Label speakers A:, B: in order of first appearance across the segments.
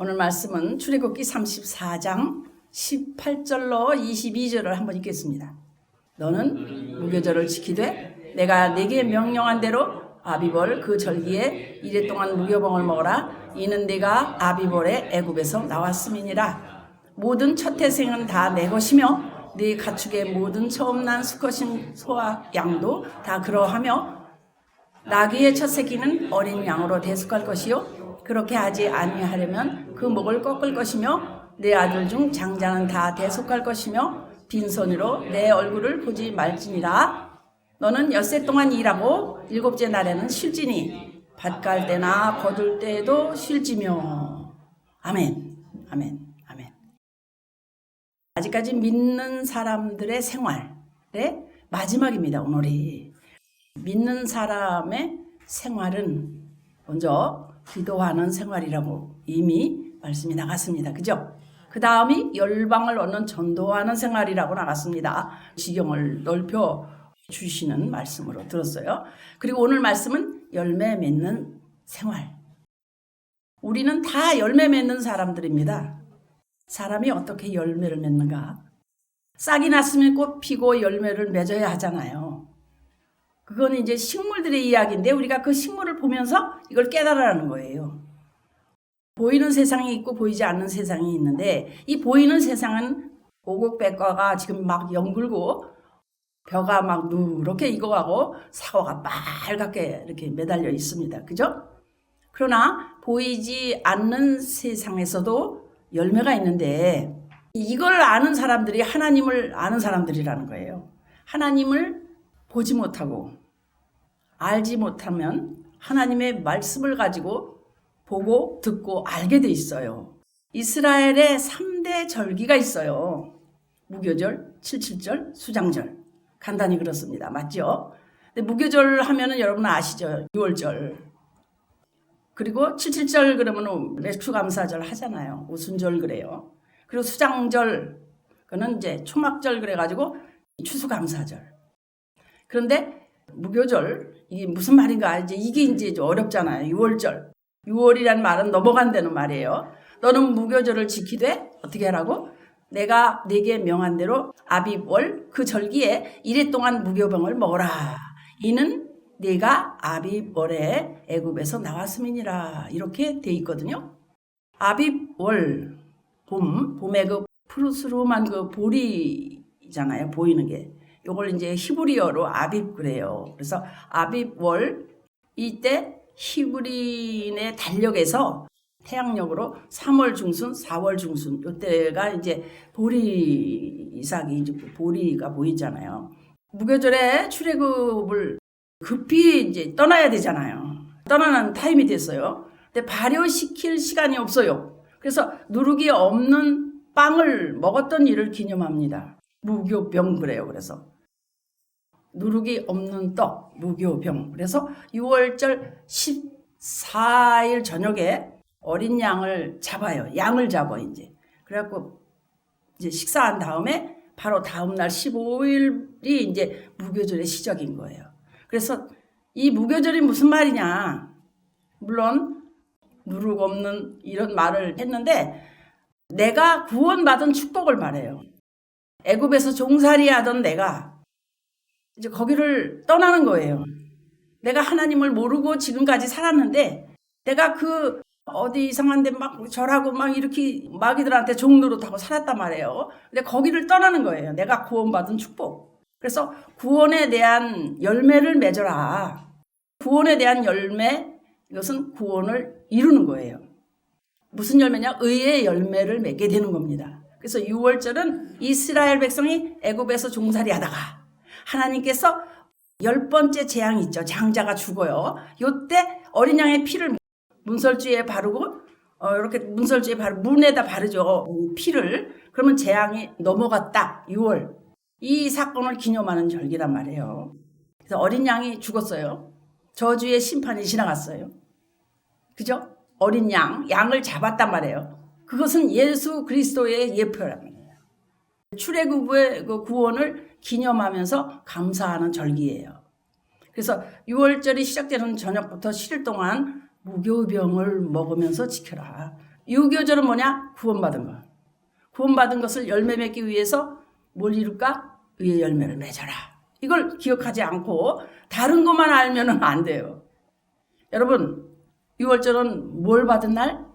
A: 오늘 말씀은 출애굽기 34장 18절로 22절을 한번 읽겠습니다. 너는 무교절을 지키되 내가 네게 명령한 대로 아비볼 그 절기에 이래 동안 무교병을 먹어라. 이는 네가 아비볼의 애굽에서 나왔음이니라. 모든 첫 태생은 다 내 것이며 네 가축의 모든 처음 난 수컷인 소와 양도 다 그러하며 나귀의 첫 새끼는 어린 양으로 대속할 것이요 그렇게 하지 아니하려면 그 목을 꺾을 것이며 내 아들 중 장자는 다 대속할 것이며 빈손으로 내 얼굴을 보지 말지니라. 너는 엿새 동안 일하고 일곱째 날에는 쉴지니 밭 갈 때나 거둘 때에도 쉴지며. 아멘. 아멘. 아멘. 아직까지 믿는 사람들의 생활의 마지막입니다. 오늘이 믿는 사람의 생활은 먼저 기도하는 생활이라고 이미 말씀이 나갔습니다. 그죠? 그 다음이 열방을 얻는 전도하는 생활이라고 나갔습니다. 지경을 넓혀 주시는 말씀으로 들었어요. 그리고 오늘 말씀은 열매 맺는 생활. 우리는 다 열매 맺는 사람들입니다. 사람이 어떻게 열매를 맺는가? 싹이 났으면 꽃 피고 열매를 맺어야 하잖아요. 그건 이제 식물들의 이야기인데 우리가 그 식물을 보면서 이걸 깨달으라는 거예요. 보이는 세상이 있고 보이지 않는 세상이 있는데 이 보이는 세상은 오곡백과가 지금 막 연글고 벼가 막 누렇게 익어가고 사과가 빨갛게 이렇게 매달려 있습니다. 그죠? 그러나 보이지 않는 세상에서도 열매가 있는데 이걸 아는 사람들이 하나님을 아는 사람들이라는 거예요. 하나님을 보지 못하고 알지 못하면 하나님의 말씀을 가지고 보고 듣고 알게 돼 있어요. 이스라엘의 3대 절기가 있어요. 무교절, 칠칠절, 수장절. 간단히 그렇습니다. 맞죠? 근데 무교절 하면은 여러분 아시죠? 6월절. 그리고 칠칠절 그러면 매추감사절 하잖아요. 오순절 그래요. 그리고 수장절, 그거는 이제 초막절 그래가지고 추수감사절. 그런데 무교절, 이게 무슨 말인가? 이게 이제 어렵잖아요. 6월절. 6월이란 말은 넘어간다는 말이에요. 너는 무교절을 지키되 어떻게 하라고? 내가 네게 명한 대로 아비월 그 절기에 이래 동안 무교병을 먹어라. 이는 네가 아비월의 애굽에서 나왔음이니라. 이렇게 돼 있거든요. 아비월, 봄에 그 푸르스름한 그 보리잖아요. 보이는 게. 요걸 이제 히브리어로 아빕 그래요. 그래서 아빕월 이때 히브리인의 달력에서 태양력으로 3월 중순, 4월 중순 요때가 이제 보리 이삭이 이제 보리가 보이잖아요. 무교절에 출애굽을 급히 이제 떠나야 되잖아요. 떠나는 타임이 됐어요. 근데 발효시킬 시간이 없어요. 그래서 누룩이 없는 빵을 먹었던 일을 기념합니다. 무교병 그래요. 그래서 누룩이 없는 떡, 무교병. 그래서 6월절 14일 저녁에 어린 양을 잡아요. 양을 잡아 이제. 그래갖고 이제 식사한 다음에 바로 다음 날 15일이 이제 무교절의 시작인 거예요. 그래서 이 무교절이 무슨 말이냐? 물론 누룩 없는 이런 말을 했는데 내가 구원받은 축복을 말해요. 애굽에서 종살이 하던 내가 이제 거기를 떠나는 거예요. 내가 하나님을 모르고 지금까지 살았는데 내가 그 어디 이상한 데 막 절하고 막 이렇게 마귀들한테 종노릇하고 살았단 말이에요. 근데 거기를 떠나는 거예요. 내가 구원받은 축복. 그래서 구원에 대한 열매를 맺어라. 구원에 대한 열매, 이것은 구원을 이루는 거예요. 무슨 열매냐? 의의 열매를 맺게 되는 겁니다. 그래서 6월절은 이스라엘 백성이 애굽에서 종살이 하다가 하나님께서 10번째 재앙이 있죠. 장자가 죽어요. 요때 어린 양의 피를 문설주에 바르고 이렇게 문설주에 문에다 바르죠. 피를. 그러면 재앙이 넘어갔다. 6월. 이 사건을 기념하는 절기란 말이에요. 그래서 어린 양이 죽었어요. 저주의 심판이 지나갔어요. 그죠? 어린 양을 잡았단 말이에요. 그것은 예수 그리스도의 예표랍니다. 출애굽의 그 구원을 기념하면서 감사하는 절기예요. 그래서 6월절이 시작되는 저녁부터 7일 동안 무교병을 먹으면서 지켜라. 유교절은 뭐냐? 구원받은 거. 구원받은 것을 열매 맺기 위해서 뭘 이룰까? 의의 열매를 맺어라. 이걸 기억하지 않고 다른 것만 알면 안 돼요. 여러분, 6월절은 뭘 받은 날?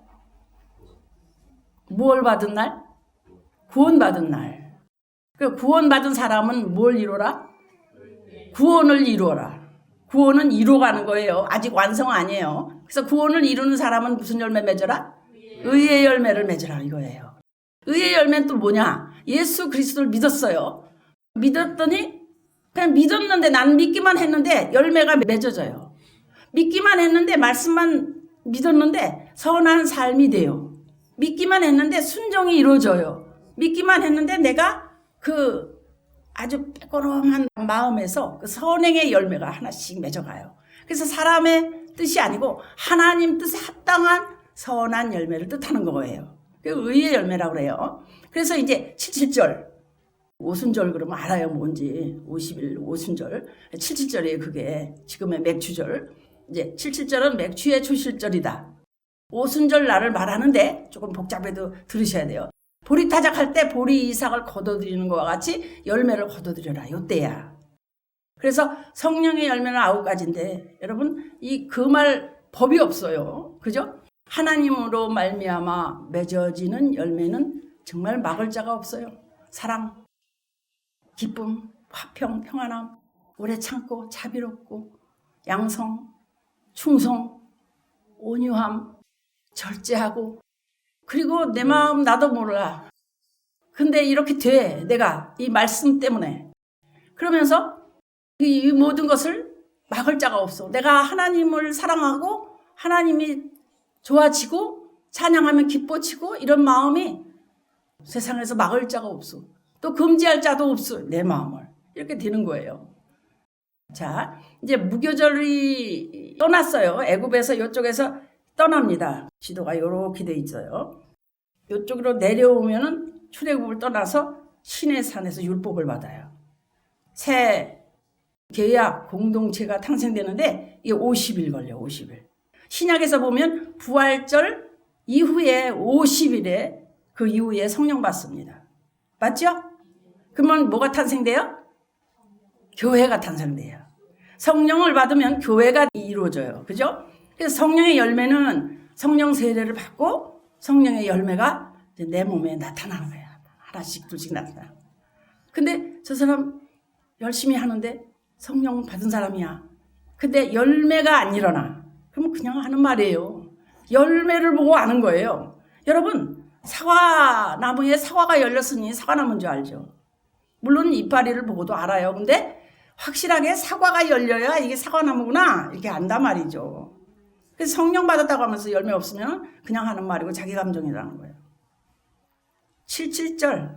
A: 뭘 받은 날? 구원받은 날. 그 구원받은 사람은 뭘 이루라? 구원을 이루어라. 구원은 이루어가는 거예요. 아직 완성 아니에요. 그래서 구원을 이루는 사람은 무슨 열매 맺어라? 의의 열매를 맺으라 이거예요. 의의 열매는 또 뭐냐? 예수 그리스도를 믿었어요. 믿었더니 그냥 믿었는데 난 믿기만 했는데 열매가 맺어져요. 믿기만 했는데 말씀만 믿었는데 선한 삶이 돼요. 믿기만 했는데 순종이 이루어져요. 믿기만 했는데 내가 그 아주 빼꼬름한 마음에서 그 선행의 열매가 하나씩 맺어가요. 그래서 사람의 뜻이 아니고 하나님 뜻에 합당한 선한 열매를 뜻하는 거예요. 의의 열매라고 그래요. 그래서 이제 77절, 오순절 그러면 알아요 뭔지. 50일 오순절, 77절이에요 그게. 지금의 맥추절. 이제 77절은 맥추의 초실절이다. 오순절 날을 말하는데 조금 복잡해도 들으셔야 돼요. 보리타작할 때 보리 이삭을 거둬들이는 것과 같이 열매를 거둬들여라. 요때야. 그래서 성령의 열매는 9가지인데 여러분 이 그 말 법이 없어요. 그죠? 하나님으로 말미암아 맺어지는 열매는 정말 막을 자가 없어요. 사랑, 기쁨, 화평, 평안함, 오래 참고 자비롭고 양성, 충성, 온유함, 절제하고 그리고 내 마음 나도 몰라. 근데 이렇게 돼. 내가 이 말씀 때문에. 그러면서 이 모든 것을 막을 자가 없어. 내가 하나님을 사랑하고 하나님이 좋아지고 찬양하면 기뻐지고 이런 마음이 세상에서 막을 자가 없어. 또 금지할 자도 없어. 내 마음을. 이렇게 되는 거예요. 자, 이제 무교절이 떠났어요. 애굽에서 이쪽에서 떠납니다. 지도가 이렇게 돼 있어요. 이쪽으로 내려오면은 출애굽을 떠나서 시내산에서 율법을 받아요. 새 계약 공동체가 탄생되는데 이게 50일 걸려요. 50일. 신약에서 보면 부활절 이후에 50일에 그 이후에 성령 받습니다. 맞죠? 그러면 뭐가 탄생돼요? 교회가 탄생돼요. 성령을 받으면 교회가 이루어져요. 그죠? 그래서 성령의 열매는 성령 세례를 받고 성령의 열매가 내 몸에 나타나는 거야. 하나씩 둘씩 나타나. 근데 저 사람 열심히 하는데 성령 받은 사람이야. 근데 열매가 안 일어나. 그럼 그냥 하는 말이에요. 열매를 보고 아는 거예요. 여러분 사과나무에 사과가 열렸으니 사과나무인 줄 알죠. 물론 이파리를 보고도 알아요. 근데 확실하게 사과가 열려야 이게 사과나무구나 이렇게 안단 말이죠. 그래서 성령 받았다고 하면서 열매 없으면 그냥 하는 말이고 자기 감정이라는 거예요. 77절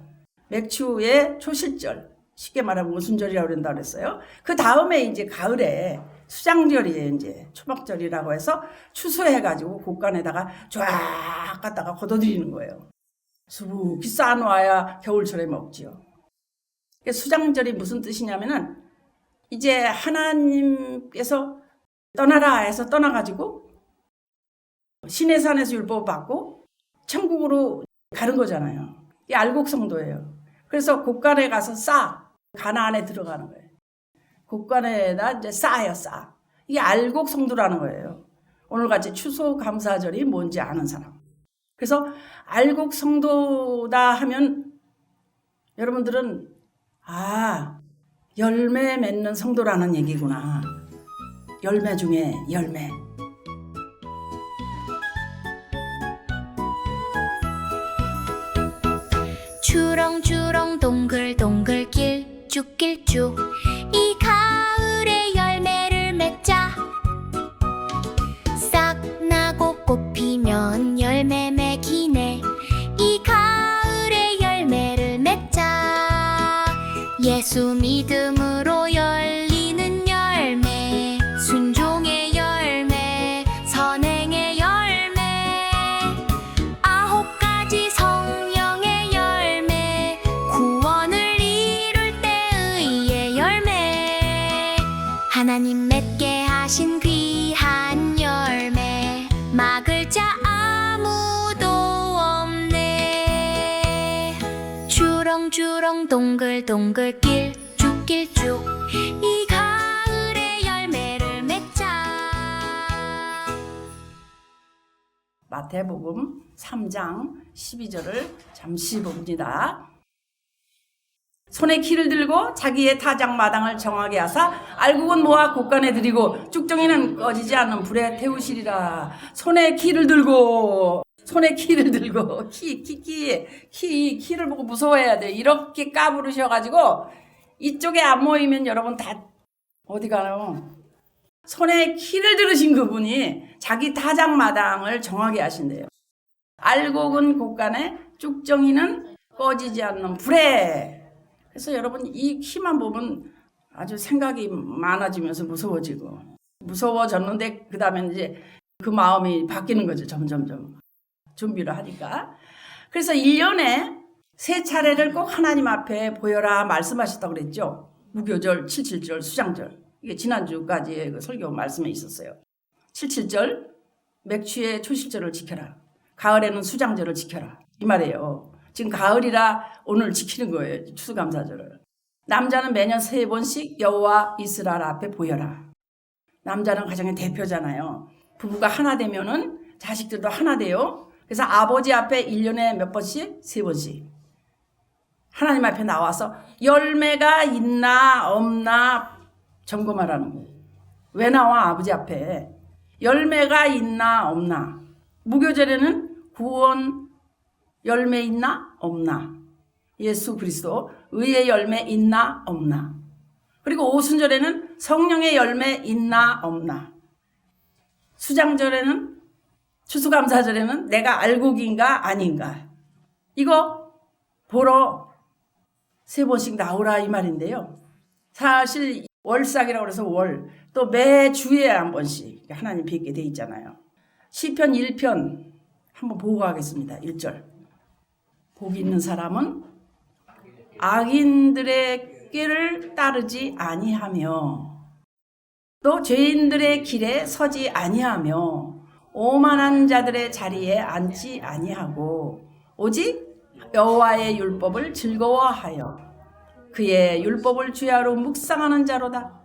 A: 맥추의 초실절, 쉽게 말하면 오순절이라고 그런다고 그랬어요. 그 다음에 이제 가을에 수장절이에요. 이제 초막절이라고 해서 추수해가지고 곳간에다가 쫙 갖다가 걷어들이는 거예요. 수북히 쌓아놓아야 겨울철에 먹지요. 수장절이 무슨 뜻이냐면은 이제 하나님께서 떠나라 해서 떠나가지고 시내산에서 율법 받고 천국으로 가는 거잖아요. 이게 알곡성도예요. 그래서 곳간에 가서 가나안에 들어가는 거예요. 곳간에다 이제 쌓아요. 이게 알곡성도라는 거예요. 오늘같이 추수감사절이 뭔지 아는 사람. 그래서 알곡성도다 하면 여러분들은 열매 맺는 성도라는 얘기구나. 열매 중에 열매.
B: 주렁주렁 동글동글 길쭉길쭉 이 가을에 열매를 맺자. 싹 나고 꽃 피면 열매 맺기네. 이 가을에 열매를 맺자. 예수 믿음으로 열리는 열매, 순종의 열매, 선행의 열매, 9가지 성령의 열매, 구원을 이룰 때의 열매, 하나님 맺게 하신 귀한 열매, 막을 자 아무도 주렁주렁 동글동글 길쭉길쭉 이 가을에 열매를 맺자.
A: 마태복음 3장 12절을 잠시 봅니다. 손에 키를 들고 자기의 타작마당을 정하게 하사 알곡은 모아 곳간에 들이고 쭉정이는 꺼지지 않는 불에 태우시리라. 손에 키를 들고 키를 보고 무서워해야 돼. 이렇게 까부르셔가지고 이쪽에 안 모이면 여러분 다 어디 가요? 손에 키를 들으신 그분이 자기 타작마당을 정하게 하신대요. 알곡은 곳간에 쭉정이는 꺼지지 않는 불에. 그래서 여러분 이 키만 보면 아주 생각이 많아지면서 무서워졌는데 그 다음에 이제 그 마음이 바뀌는 거죠. 점점점 준비를 하니까. 그래서 1년에 3차례를 꼭 하나님 앞에 보여라 말씀하셨다고 그랬죠. 무교절, 77절, 수장절. 이게 지난주까지의 그 설교 말씀에 있었어요. 77절 맥추의 초실절을 지켜라. 가을에는 수장절을 지켜라. 이 말이에요. 지금 가을이라 오늘 지키는 거예요. 추수감사절을. 남자는 매년 3번씩 여호와 이스라엘 앞에 보여라. 남자는 가정의 대표잖아요. 부부가 하나 되면은 자식들도 하나 돼요. 그래서 아버지 앞에 1년에 몇 번씩? 3번씩. 하나님 앞에 나와서 열매가 있나 없나 점검하라는 거예요. 왜 나와 아버지 앞에? 열매가 있나 없나. 무교절에는 구원 열매 있나 없나. 예수 그리스도 의의 열매 있나 없나. 그리고 오순절에는 성령의 열매 있나 없나. 수장절에는 추수감사절에는 내가 알곡인가 아닌가. 이거 보러 3번씩 나오라 이 말인데요. 사실 월삭이라고 해서 월, 또 매주에 한 번씩 하나님 뵙게 돼 있잖아요. 시편 1편 한번 보고 가겠습니다. 1절. 복 있는 사람은 악인들의 길을 따르지 아니하며 또 죄인들의 길에 서지 아니하며 오만한 자들의 자리에 앉지 아니하고 오직 여호와의 율법을 즐거워하여 그의 율법을 주야로 묵상하는 자로다.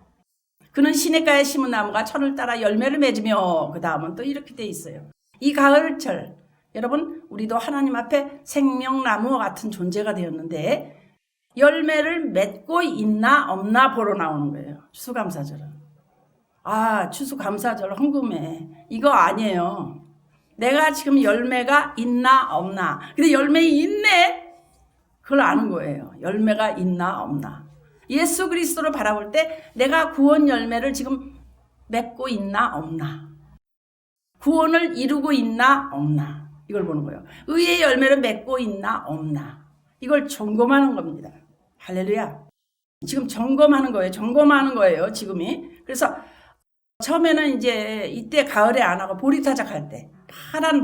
A: 그는 시냇가에 심은 나무가 철을 따라 열매를 맺으며 그 다음은 또 이렇게 돼 있어요. 이 가을철 여러분 우리도 하나님 앞에 생명나무와 같은 존재가 되었는데 열매를 맺고 있나 없나 보러 나오는 거예요. 추수감사절은. 추수감사절 헌금에 이거 아니에요. 내가 지금 열매가 있나 없나. 근데 열매 있네. 그걸 아는 거예요. 열매가 있나 없나. 예수 그리스도를 바라볼 때 내가 구원 열매를 지금 맺고 있나 없나. 구원을 이루고 있나 없나. 이걸 보는 거예요. 의의 열매를 맺고 있나 없나. 이걸 점검하는 겁니다. 할렐루야. 지금 점검하는 거예요. 지금이. 그래서 처음에는 이제 이때 가을에 안 하고 보리타작할 때 파란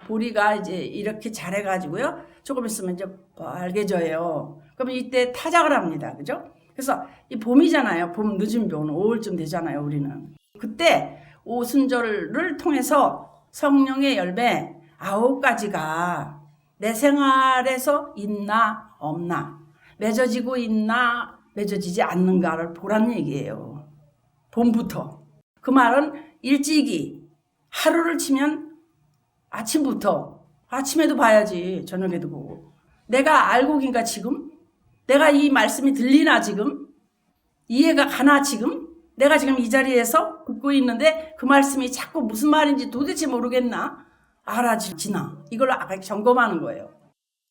A: 보리가 이제 이렇게 자래가지고요. 조금 있으면 이제 빨개져요. 그러면 이때 타작을 합니다. 그죠? 그래서 이 봄이잖아요. 봄 늦은 봄 5월쯤 되잖아요. 우리는. 그때 오순절을 통해서 성령의 열매 9가지가 내 생활에서 있나 없나, 맺어지고 있나 맺어지지 않는가를 보라는 얘기예요. 봄부터. 그 말은 일찍이 하루를 치면 아침부터, 아침에도 봐야지 저녁에도 보고, 내가 알곡인가 지금? 내가 이 말씀이 들리나 지금? 이해가 가나 지금? 내가 지금 이 자리에서 듣고 있는데 그 말씀이 자꾸 무슨 말인지 도대체 모르겠나? 알아지나? 이걸 점검하는 거예요.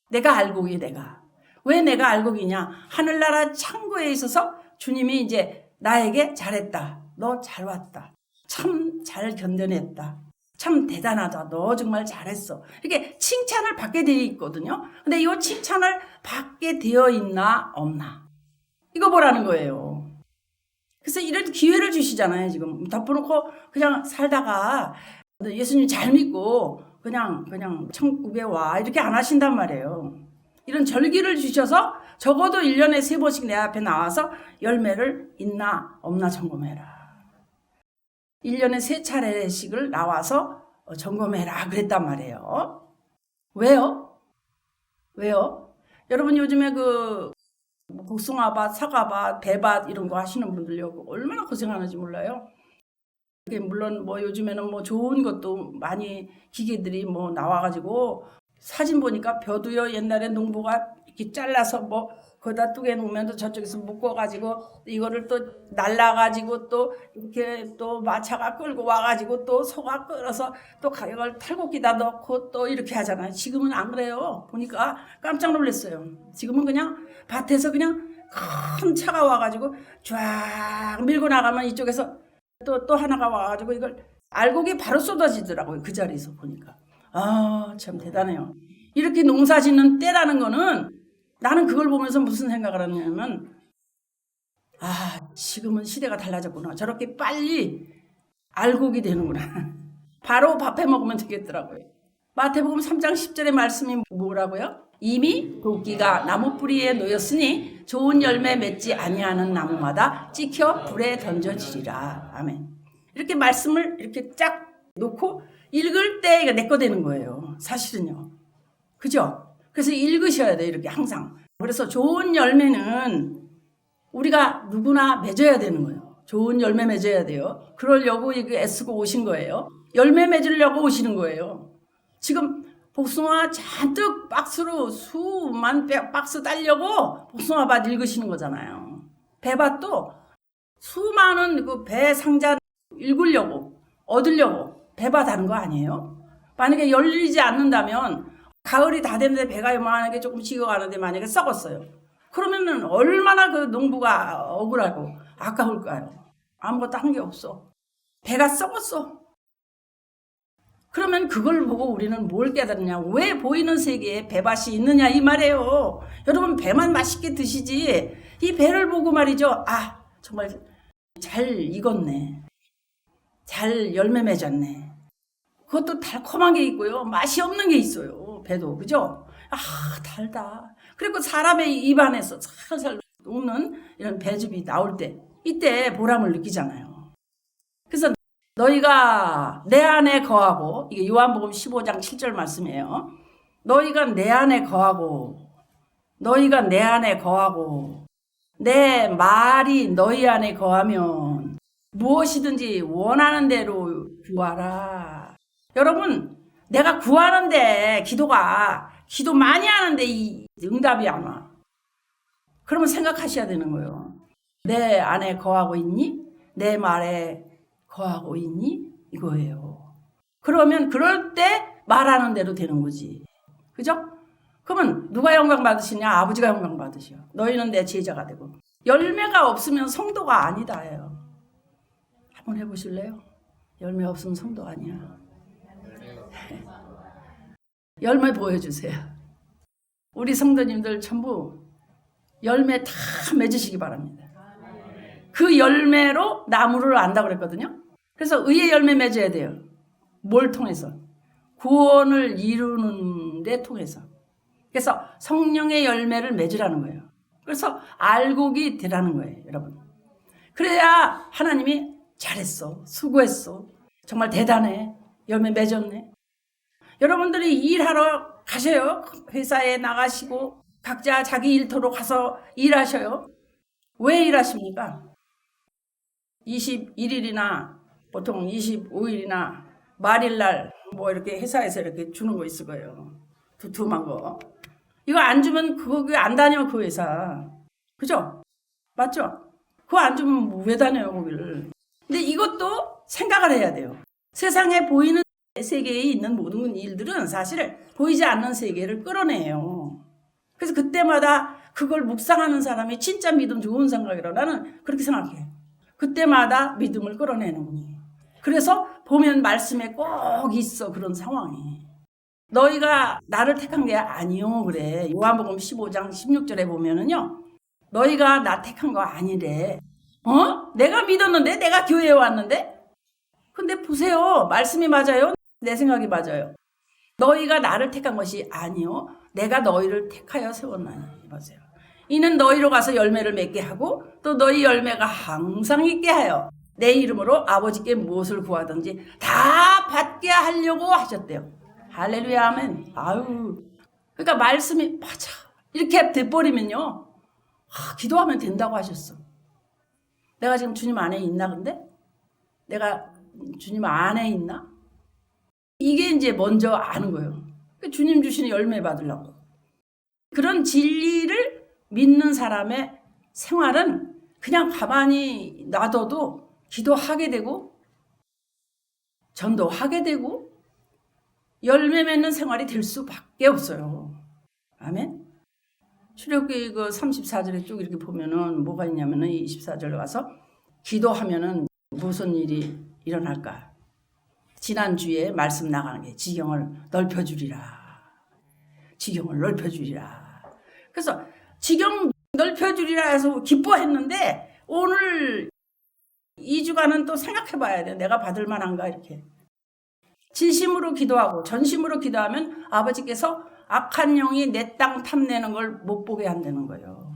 A: 내가 알곡이 내가. 왜 내가 알곡이냐? 하늘나라 창고에 있어서 주님이 이제 나에게 잘했다. 너 잘 왔다. 참 잘 견뎌냈다. 참 대단하다. 너 정말 잘했어. 이렇게 칭찬을 받게 되어 있거든요. 근데 이 칭찬을 받게 되어 있나 없나. 이거 보라는 거예요. 그래서 이런 기회를 주시잖아요. 지금 덮어놓고 그냥 살다가 예수님 잘 믿고 그냥 천국에 와 이렇게 안 하신단 말이에요. 이런 절기를 주셔서 적어도 1년에 3번씩 내 앞에 나와서 열매를 있나 없나 점검해라. 1년에 3차례씩을 나와서 점검해라 그랬단 말이에요. 왜요? 여러분 요즘에 그 복숭아밭, 사과밭, 배밭 이런 거 하시는 분들요 얼마나 고생하는지 몰라요. 이게 물론 뭐 요즘에는 뭐 좋은 것도 많이 기계들이 뭐 나와가지고 사진 보니까 벼도요 옛날에 농부가 이렇게 잘라서 뭐 거기다 뚜개 놓으면 또 저쪽에서 묶어가지고 이거를 또 날라가지고 또 이렇게 또 마차가 끌고 와가지고 또 소가 끌어서 또 이걸 탈곡기다 넣고 또 이렇게 하잖아요. 지금은 안 그래요. 보니까 깜짝 놀랐어요. 지금은 그냥 밭에서 그냥 큰 차가 와가지고 쫙 밀고 나가면 이쪽에서 또 하나가 와가지고 이걸 알곡이 바로 쏟아지더라고요. 그 자리에서 보니까. 아, 참 대단해요. 이렇게 농사 짓는 때라는 거는 나는 그걸 보면서 무슨 생각을 하냐면 아, 지금은 시대가 달라졌구나. 저렇게 빨리 알곡이 되는구나. 바로 밥해 먹으면 되겠더라고요. 마태복음 3장 10절의 말씀이 뭐라고요? 이미 도끼가 나무 뿌리에 놓였으니 좋은 열매 맺지 아니하는 나무마다 찍혀 불에 던져지리라. 아멘. 이렇게 말씀을 이렇게 쫙 놓고 읽을 때 이거 내 거 되는 거예요. 사실은요. 그죠? 그래서 읽으셔야 돼요. 이렇게 항상. 그래서 좋은 열매는 우리가 누구나 맺어야 되는 거예요. 좋은 열매 맺어야 돼요. 그러려고 이게 애쓰고 오신 거예요. 열매 맺으려고 오시는 거예요. 지금 복숭아 잔뜩 박스로 수만 박스 따려고 복숭아밭 읽으시는 거잖아요. 배밭도 수많은 그 배 상자 읽으려고 얻으려고 배밭 하는 거 아니에요? 만약에 열리지 않는다면 가을이 다 됐는데 배가 요만하게 조금 식어가는데 만약에 썩었어요. 그러면은 얼마나 그 농부가 억울하고 아까울까요? 아무것도 한 게 없어. 배가 썩었어. 그러면 그걸 보고 우리는 뭘 깨달으냐? 왜 보이는 세계에 배밭이 있느냐 이 말이에요. 여러분 배만 맛있게 드시지 이 배를 보고 말이죠. 아 정말 잘 익었네. 잘 열매 맺었네. 그것도 달콤한 게 있고요. 맛이 없는 게 있어요. 배도 그죠? 아 달다. 그리고 사람의 입안에서 살살 녹는 이런 배즙이 나올 때 이때 보람을 느끼잖아요. 그래서 너희가 내 안에 거하고 이게 요한복음 15장 7절 말씀이에요. 너희가 내 안에 거하고 너희가 내 안에 거하고 내 말이 너희 안에 거하면 무엇이든지 원하는 대로 구하라. 여러분 내가 구하는데 기도 많이 하는데 이 응답이 안 와. 그러면 생각하셔야 되는 거예요. 내 안에 거하고 있니? 내 말에 거하고 있니? 이거예요. 그러면 그럴 때 말하는 대로 되는 거지. 그죠? 그러면 누가 영광 받으시냐? 아버지가 영광 받으셔. 너희는 내 제자가 되고. 열매가 없으면 성도가 아니다 해요. 한번 해보실래요? 열매 없으면 성도 아니야. 열매 보여주세요. 우리 성도님들 전부 열매 다 맺으시기 바랍니다. 그 열매로 나무를 안다고 그랬거든요. 그래서 의의 열매 맺어야 돼요. 뭘 통해서? 구원을 이루는 데 통해서. 그래서 성령의 열매를 맺으라는 거예요. 그래서 알곡이 되라는 거예요, 여러분. 그래야 하나님이 잘했어, 수고했어, 정말 대단해, 열매 맺었네. 여러분들이 일하러 가셔요. 회사에 나가시고 각자 자기 일터로 가서 일하셔요. 왜 일하십니까? 21일이나 보통 25일이나 말일날 뭐 이렇게 회사에서 이렇게 주는 거 있을 거예요. 두툼한 거. 이거 안 주면 그거 안 다녀 그 회사. 그죠? 맞죠? 그거 안 주면 왜 다녀요 거기를. 근데 이것도 생각을 해야 돼요. 세상에 보이는 세계에 있는 모든 일들은 사실 보이지 않는 세계를 끌어내요. 그래서 그때마다 그걸 묵상하는 사람이 진짜 믿음 좋은 생각이라고 나는 그렇게 생각해요. 그때마다 믿음을 끌어내는 분이. 그래서 보면 말씀에 꼭 있어 그런 상황이. 너희가 나를 택한 게 아니요 그래. 요한복음 15장 16절에 보면은요. 너희가 나 택한 거 아니래. 내가 믿었는데 내가 교회에 왔는데? 근데 보세요. 말씀이 맞아요? 내 생각이 맞아요. 너희가 나를 택한 것이 아니요 내가 너희를 택하여 세웠나니. 보세요. 이는 너희로 가서 열매를 맺게 하고 또 너희 열매가 항상 있게 하여 내 이름으로 아버지께 무엇을 구하든지 다 받게 하려고 하셨대요. 할렐루야 아멘. 아유. 그러니까 말씀이 맞아. 이렇게 돼버리면요. 기도하면 된다고 하셨어. 내가 지금 주님 안에 있나 근데? 내가 주님 안에 있나? 이게 이제 먼저 아는 거예요. 주님 주시는 열매 받으려고. 그런 진리를 믿는 사람의 생활은 그냥 가만히 놔둬도 기도하게 되고 전도하게 되고 열매 맺는 생활이 될 수밖에 없어요. 아멘. 출애굽기 그 34절에 쭉 이렇게 보면은 뭐가 있냐면은 24절에 와서 기도하면은 무슨 일이 일어날까? 지난주에 말씀 나가는 게 지경을 넓혀주리라. 지경을 넓혀주리라. 그래서 지경 넓혀주리라 해서 기뻐했는데 오늘 2주간은 또 생각해봐야 돼. 내가 받을 만한가 이렇게. 진심으로 기도하고 전심으로 기도하면 아버지께서 악한 영이 내 땅 탐내는 걸 못 보게 한다는 거예요.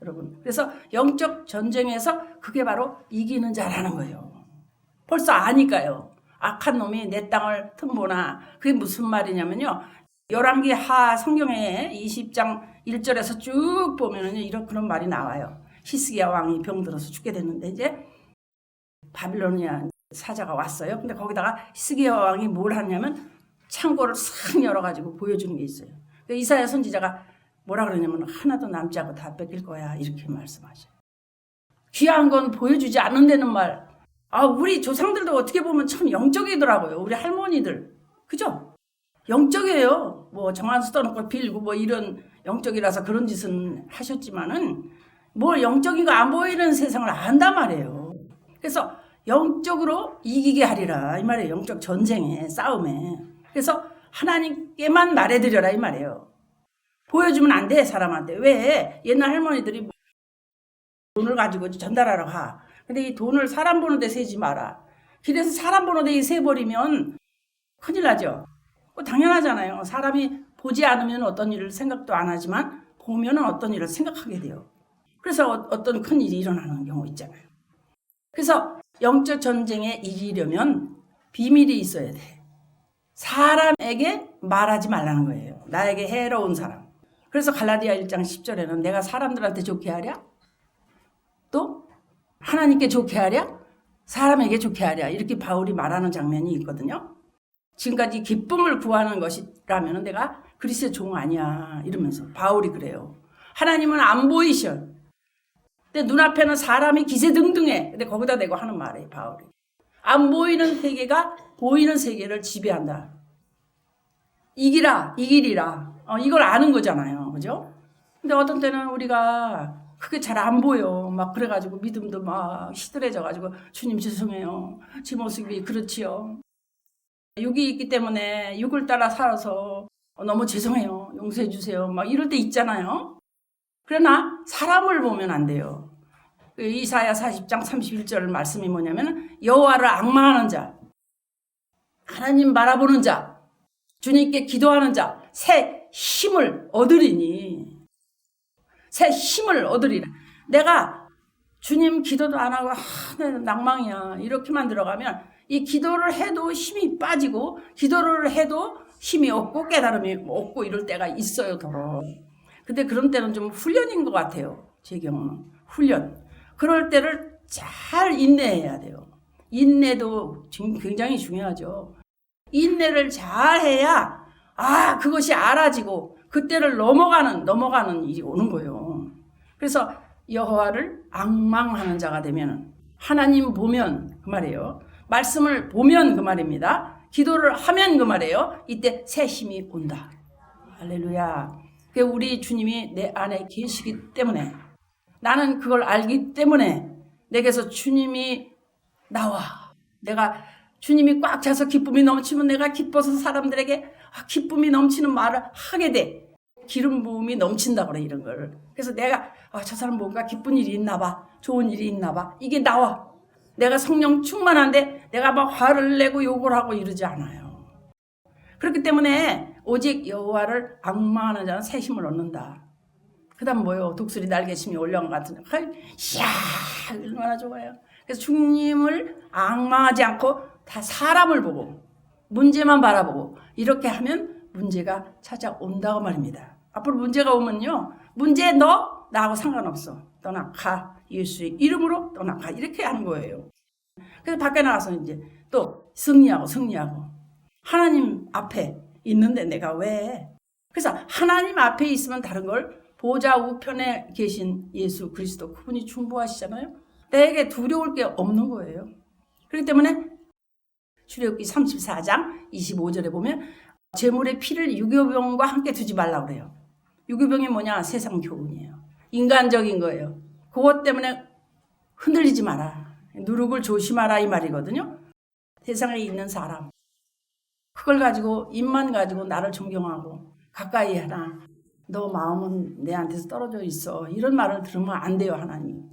A: 여러분. 그래서 영적 전쟁에서 그게 바로 이기는 자라는 거예요. 벌써 아니까요. 악한 놈이 내 땅을 틈보나. 그게 무슨 말이냐면요. 열왕기 하 성경에 20장 1절에서 쭉 보면은 이런 그런 말이 나와요. 히스기야 왕이 병들어서 죽게 됐는데 이제 바빌로니아 사자가 왔어요. 근데 거기다가 히스기야 왕이 뭘 하냐면 창고를 싹 열어가지고 보여주는 게 있어요. 이사야 선지자가 뭐라 그러냐면 하나도 남지 않고 다 뺏길 거야 이렇게 말씀하셔요. 귀한 건 보여주지 않는다는 말. 우리 조상들도 어떻게 보면 참 영적이더라고요. 우리 할머니들. 그죠? 영적이에요. 뭐 정한수 떠놓고 빌고 뭐 이런 영적이라서 그런 짓은 하셨지만은 뭘 영적이가 안 보이는 세상을 안단 말이에요. 그래서 영적으로 이기게 하리라 이 말이에요. 영적 전쟁에 싸움에. 그래서 하나님께만 말해드려라 이 말이에요. 보여주면 안 돼 사람한테. 왜? 옛날 할머니들이 돈을 가지고 전달하러 가. 근데 이 돈을 사람 보는 데 세지 마라. 그래서 사람 보는 데 세버리면 큰일 나죠. 당연하잖아요. 사람이 보지 않으면 어떤 일을 생각도 안 하지만 보면 어떤 일을 생각하게 돼요. 그래서 어떤 큰 일이 일어나는 경우 있잖아요. 그래서 영적 전쟁에 이기려면 비밀이 있어야 돼. 사람에게 말하지 말라는 거예요. 나에게 해로운 사람. 그래서 갈라디아 1장 10절에는 내가 사람들한테 좋게 하랴? 또 하나님께 좋게 하랴? 사람에게 좋게 하랴? 이렇게 바울이 말하는 장면이 있거든요. 지금까지 기쁨을 구하는 것이라면 내가 그리스도의 종 아니야 이러면서 바울이 그래요. 하나님은 안 보이셔. 근데 눈앞에는 사람이 기세등등해. 근데 거기다 대고 하는 말이에요 바울이. 안 보이는 세계가 보이는 세계를 지배한다. 이기리라. 이걸 아는 거잖아요. 그죠? 근데 어떤 때는 우리가 그게 잘 안 보여. 막 그래가지고 믿음도 막 시들해져가지고 주님 죄송해요. 제 모습이 그렇지요. 육이 있기 때문에 육을 따라 살아서 너무 죄송해요. 용서해 주세요. 막 이럴 때 있잖아요. 그러나 사람을 보면 안 돼요. 이사야 40장 31절 말씀이 뭐냐면 여호와를 앙망하는 자, 하나님 바라보는 자, 주님께 기도하는 자, 새 힘을 얻으리니. 새 힘을 얻으리라. 내가 주님 기도도 안 하고 내가 낭망이야 이렇게만 들어가면 이 기도를 해도 힘이 빠지고 기도를 해도 힘이 없고 깨달음이 없고 이럴 때가 있어요 더러. 근데 그런 때는 좀 훈련인 것 같아요. 제 경우는 훈련. 그럴 때를 잘 인내해야 돼요. 인내도 굉장히 중요하죠. 인내를 잘 해야 그것이 알아지고 그때를 넘어가는 일이 오는 거예요. 그래서 여호와를 앙망하는 자가 되면 하나님 보면 그 말이에요. 말씀을 보면 그 말입니다. 기도를 하면 그 말이에요. 이때 새 힘이 온다. 할렐루야. 우리 주님이 내 안에 계시기 때문에 나는 그걸 알기 때문에 내게서 주님이 나와. 내가 주님이 꽉 차서 기쁨이 넘치면 내가 기뻐서 사람들에게 기쁨이 넘치는 말을 하게 돼. 기름 부음이 넘친다고 그래 이런 걸. 그래서 내가 저 사람 뭔가 기쁜 일이 있나 봐. 좋은 일이 있나 봐. 이게 나와. 내가 성령 충만한데 내가 막 화를 내고 욕을 하고 이러지 않아요. 그렇기 때문에 오직 여호와를 앙망하는 자는 새 힘을 얻는다. 그 다음 뭐요? 독수리 날개심이 올라온 것 같은 이야 얼마나 좋아요. 그래서 주님을 앙망하지 않고 다 사람을 보고 문제만 바라보고 이렇게 하면 문제가 찾아온다고 말입니다. 앞으로 문제가 오면요. 문제 너 나하고 상관없어. 떠나가. 예수의 이름으로 떠나가. 이렇게 하는 거예요. 그래서 밖에 나가서 이제 또 승리하고 하나님 앞에 있는데 내가 왜? 그래서 하나님 앞에 있으면 다른 걸 보좌 우편에 계신 예수 그리스도 그분이 충분하시잖아요. 내게 두려울 게 없는 거예요. 그렇기 때문에 출애굽기 34장 25절에 보면 제물의 피를 유교병과 함께 두지 말라고 그래요. 유교병이 뭐냐? 세상 교훈이에요. 인간적인 거예요. 그것 때문에 흔들리지 마라. 누룩을 조심하라 이 말이거든요. 세상에 있는 사람. 그걸 가지고 입만 가지고 나를 존경하고 가까이 해라. 너 마음은 내한테서 떨어져 있어. 이런 말을 들으면 안 돼요, 하나님.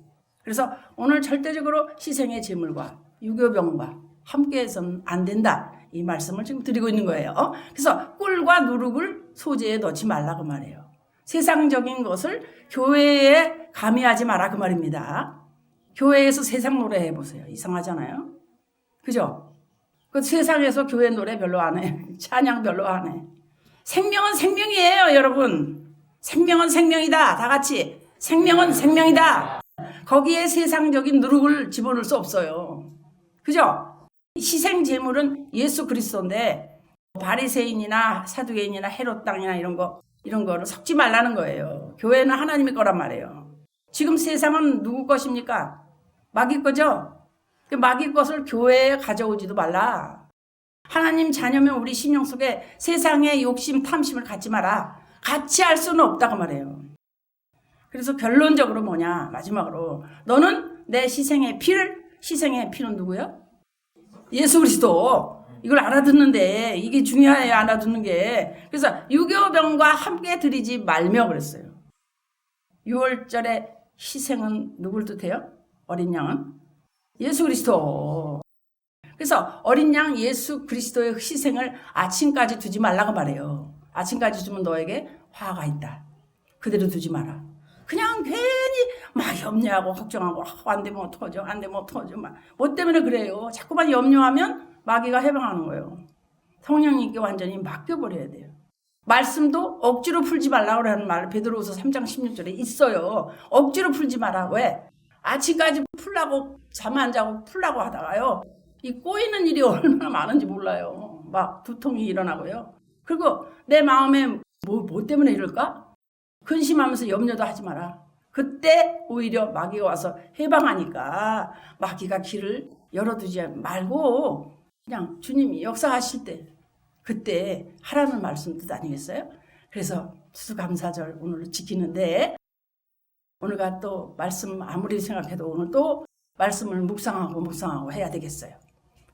A: 그래서 오늘 절대적으로 희생의 제물과 유교병과 함께해서는 안 된다. 이 말씀을 지금 드리고 있는 거예요. 그래서 꿀과 누룩을 소재에 넣지 말라 그 말이에요. 세상적인 것을 교회에 가미하지 마라 그 말입니다. 교회에서 세상 노래 해보세요. 이상하잖아요. 그죠? 그 세상에서 교회 노래 별로 안 해. 찬양 별로 안 해. 생명은 생명이에요, 여러분. 생명은 생명이다. 다 같이. 생명은 생명이다. 거기에 세상적인 누룩을 집어넣을 수 없어요. 그죠? 희생 제물은 예수 그리스도인데 바리새인이나 사두개인이나 헤롯 당이나 이런 거를 섞지 말라는 거예요. 교회는 하나님의 거란 말이에요. 지금 세상은 누구 것입니까? 마귀 거죠? 마귀 것을 교회에 가져오지도 말라. 하나님 자녀면 우리 심령 속에 세상의 욕심, 탐심을 갖지 마라. 같이 할 수는 없다고 말해요. 그래서 결론적으로 뭐냐? 마지막으로 너는 내 희생의 피는 누구요? 예수 그리스도. 이걸 알아듣는데 이게 중요해요. 알아듣는 게. 그래서 유교병과 함께 드리지 말며 그랬어요. 6월절에 희생은 누굴 뜻해요? 어린 양은? 예수 그리스도. 그래서 어린 양 예수 그리스도의 희생을 아침까지 두지 말라고 말해요. 아침까지 주면 너에게 화가 있다. 그대로 두지 마라. 그냥 괜히 막 염려하고 걱정하고 안 되면 어떡하죠? 뭐 때문에 그래요? 자꾸만 염려하면 마귀가 해방하는 거예요. 성령님께 완전히 맡겨버려야 돼요. 말씀도 억지로 풀지 말라고 하는 말 베드로후서 3장 16절에 있어요. 억지로 풀지 마라. 왜? 아침까지 풀라고 잠 안 자고 풀라고 하다가요. 이 꼬이는 일이 얼마나 많은지 몰라요. 막 두통이 일어나고요. 그리고 내 마음에 뭐 때문에 이럴까? 근심하면서 염려도 하지 마라. 그때 오히려 마귀가 와서 해방하니까 마귀가 길을 열어두지 말고 그냥 주님이 역사하실 때 그때 하라는 말씀 뜻 아니겠어요? 그래서 추수감사절 오늘 지키는데 오늘가 또 말씀 아무리 생각해도 오늘 또 말씀을 묵상하고 해야 되겠어요.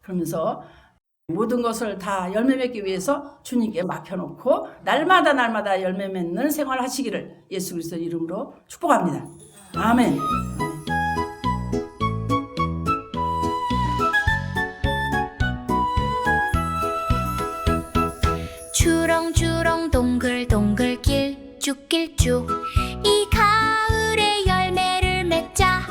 A: 그러면서 모든 것을 다 열매 맺기 위해서 주님께 맡겨놓고 날마다 열매 맺는 생활 하시기를 예수 그리스도 이름으로 축복합니다. 아멘.
B: 주렁주렁 동글동글 길쭉길쭉 이 가을에 열매를 맺자.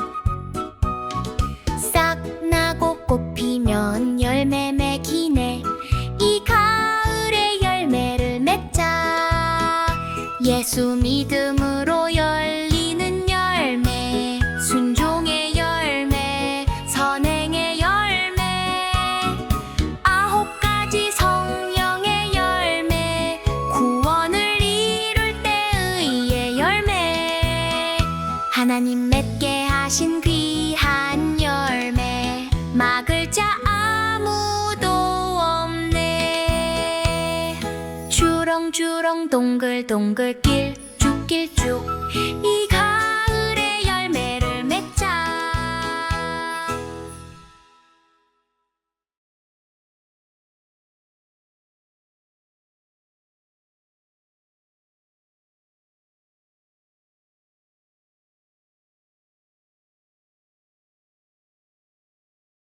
B: 싹 나고 꽃 피면 열매 맺기네. 이 가을에 열매를 맺자. 예수 믿음으로 열리는 열매, 순종의 열매, 선행의 열매, 9가지 성령의 열매, 구원을 이룰 때의 열매, 하나님 맺게 하신 귀한 열매, 막을 자 아무도 없네. 주렁주렁 동글동글 길쭉길쭉 이